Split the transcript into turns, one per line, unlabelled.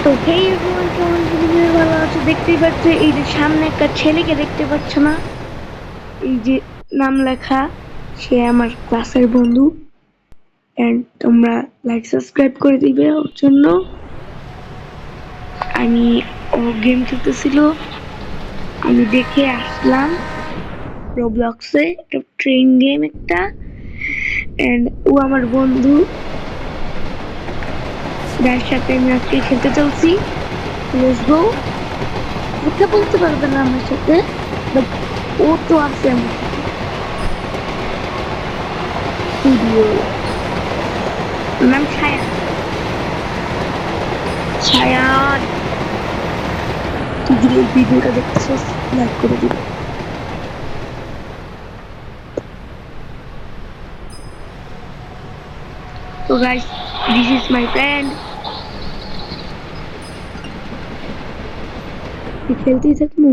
তো হেই এভরিওয়ান, কেমন তুমি ভালো আছো? দেখতেই পাচ্ছ এই যে সামনে একটা ছেলেকে দেখতে পাচ্ছ না, এই যে নাম লেখা, সে আমার ক্লাসের বন্ধু। এন্ড তোমরা লাইক সাবস্ক্রাইব করে দিবে ওর জন্য। আমি ও গেম খেলতেছিল, আমি দেখে আসলাম রোবলক্সে, একটা ট্রেন গেম একটা। এন্ড ও আমার বন্ধু, যার সাথে আমি আজকে খেলতে চলছি। Let's go. কথা বলতে পারবে না আমার সাথে, বাট ও তো আছে আমার সাথে। ভিডিও নাম সায়ান। সায়ান, তুই যদি এই ভিডিওটা দেখতেছিস, লাইক করে দিবি। তো guys, this is my friend. খেলতেই থাকবো।